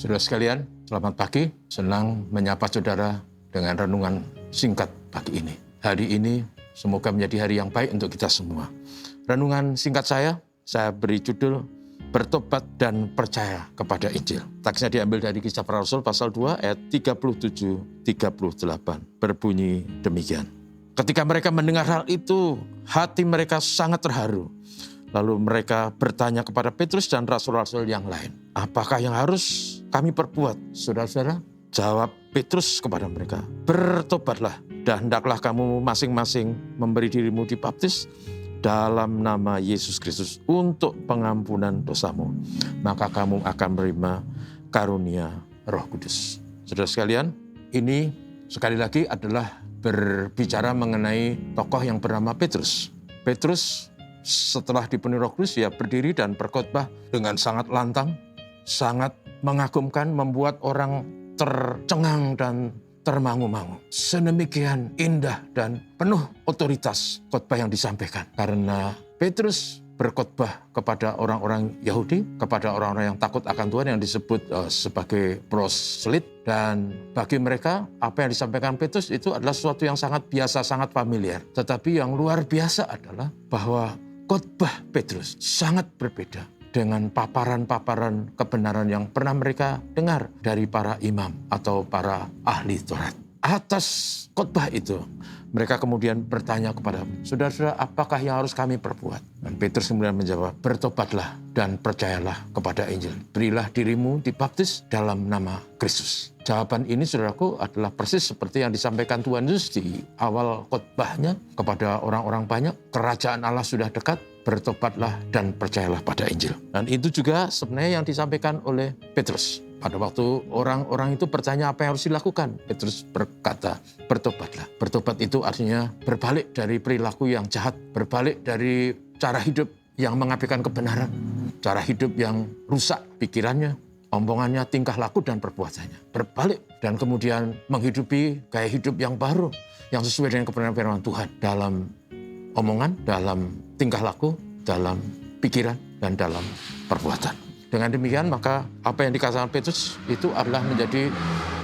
Saudara sekalian, selamat pagi. Senang menyapa saudara dengan renungan singkat pagi ini. Hari ini semoga menjadi hari yang baik untuk kita semua. Renungan singkat saya beri judul Bertobat dan Percaya kepada Injil. Teksnya diambil dari Kisah Para Rasul pasal 2 ayat 37-38. Berbunyi demikian. Ketika mereka mendengar hal itu, hati mereka sangat terharu. Lalu mereka bertanya kepada Petrus dan rasul-rasul yang lain, apakah yang harus kami perbuat? Saudara-saudara, jawab Petrus kepada mereka, bertobatlah dan hendaklah kamu masing-masing memberi dirimu dibaptis dalam nama Yesus Kristus untuk pengampunan dosamu. Maka kamu akan menerima karunia Roh Kudus. Saudara sekalian, ini sekali lagi adalah berbicara mengenai tokoh yang bernama Petrus. Petrus setelah dipenuhi Roh Kudus, dia berdiri dan berkhotbah dengan sangat lantang, sangat mengagumkan, membuat orang tercengang dan termangu-mangu. Sedemikian indah dan penuh otoritas khotbah yang disampaikan. Karena Petrus berkhotbah kepada orang-orang Yahudi, kepada orang-orang yang takut akan Tuhan yang disebut sebagai proselyt. Dan bagi mereka, apa yang disampaikan Petrus itu adalah sesuatu yang sangat biasa, sangat familiar. Tetapi yang luar biasa adalah bahwa khotbah Petrus sangat berbeda dengan paparan-paparan kebenaran yang pernah mereka dengar dari para imam atau para ahli Taurat. Atas khotbah itu, mereka kemudian bertanya kepada saudara-saudara, apakah yang harus kami perbuat? Dan Petrus kemudian menjawab, bertobatlah dan percayalah kepada Injil. Berilah dirimu dibaptis dalam nama Kristus. Jawaban ini, saudaraku, adalah persis seperti yang disampaikan Tuhan Yesus di awal khotbahnya kepada orang-orang banyak. Kerajaan Allah sudah dekat, bertobatlah dan percayalah pada Injil. Dan itu juga sebenarnya yang disampaikan oleh Petrus. Pada waktu orang-orang itu bertanya apa yang harus dilakukan, Petrus berkata, bertobatlah. Bertobat itu artinya berbalik dari perilaku yang jahat, berbalik dari cara hidup yang mengabaikan kebenaran, cara hidup yang rusak pikirannya, omongannya, tingkah laku dan perbuatannya. Berbalik dan kemudian menghidupi gaya hidup yang baru, yang sesuai dengan kebenaran firman Tuhan dalam omongan, dalam tingkah laku, dalam pikiran, dan dalam perbuatan. Dengan demikian, maka apa yang dikatakan Petrus itu adalah menjadi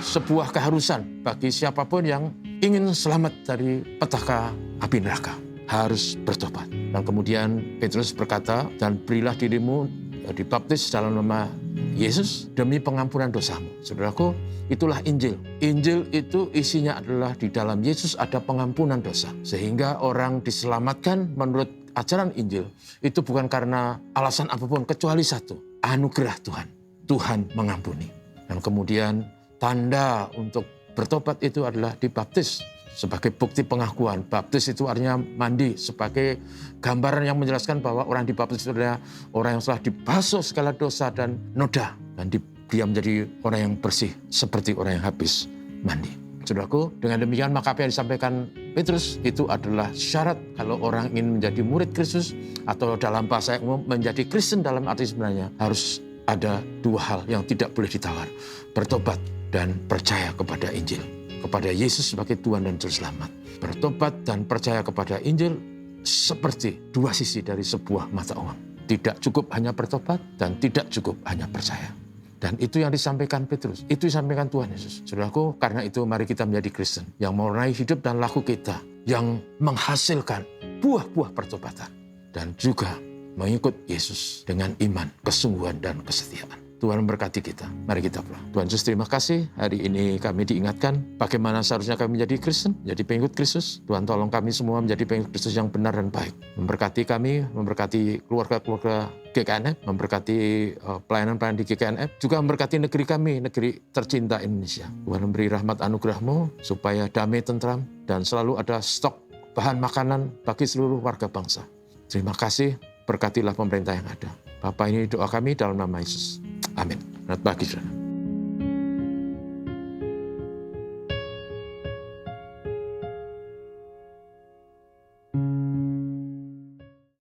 sebuah keharusan bagi siapapun yang ingin selamat dari petaka api neraka. Harus bertobat. Dan kemudian Petrus berkata, dan berilah dirimu dibaptis dalam nama Yesus demi pengampunan dosamu. Saudaraku, itulah Injil. Injil itu isinya adalah di dalam Yesus ada pengampunan dosa. Sehingga orang diselamatkan menurut ajaran Injil itu bukan karena alasan apapun kecuali satu, anugerah Tuhan. Tuhan mengampuni. Dan kemudian tanda untuk bertobat itu adalah dibaptis sebagai bukti pengakuan. Baptis itu artinya mandi, sebagai gambaran yang menjelaskan bahwa orang dibaptis itu adalah orang yang telah dibasuh segala dosa dan noda. Dan dia menjadi orang yang bersih seperti orang yang habis mandi. Saudaraku, dengan demikian maka apa yang disampaikan Petrus itu adalah syarat kalau orang ingin menjadi murid Kristus atau dalam bahasa yang umum menjadi Kristen dalam arti sebenarnya harus ada dua hal yang tidak boleh ditawar. Bertobat dan percaya kepada Injil. Kepada Yesus sebagai Tuhan dan Juru Selamat. Bertobat dan percaya kepada Injil seperti dua sisi dari sebuah mata uang. Tidak cukup hanya bertobat dan tidak cukup hanya percaya. Dan itu yang disampaikan Petrus, itu disampaikan Tuhan Yesus. Saudaraku, karena itu mari kita menjadi Kristen yang mewarnai hidup dan laku kita, yang menghasilkan buah-buah pertobatan. Dan juga mengikut Yesus dengan iman, kesungguhan, dan kesetiaan. Tuhan memberkati kita. Mari kita pulang. Tuhan Yesus, terima kasih. Hari ini kami diingatkan bagaimana seharusnya kami menjadi Kristen, menjadi pengikut Kristus. Tuhan tolong kami semua menjadi pengikut Kristus yang benar dan baik. Memberkati kami, memberkati keluarga-keluarga GKNF, memberkati pelayanan-pelayanan di GKNF, juga memberkati negeri kami, negeri tercinta Indonesia. Tuhan memberi rahmat anugerah-Mu supaya damai, tentram, dan selalu ada stok bahan makanan bagi seluruh warga bangsa. Terima kasih, berkatilah pemerintah yang ada. Bapa, ini doa kami dalam nama Yesus. Amin. Selamat pagi, saudara.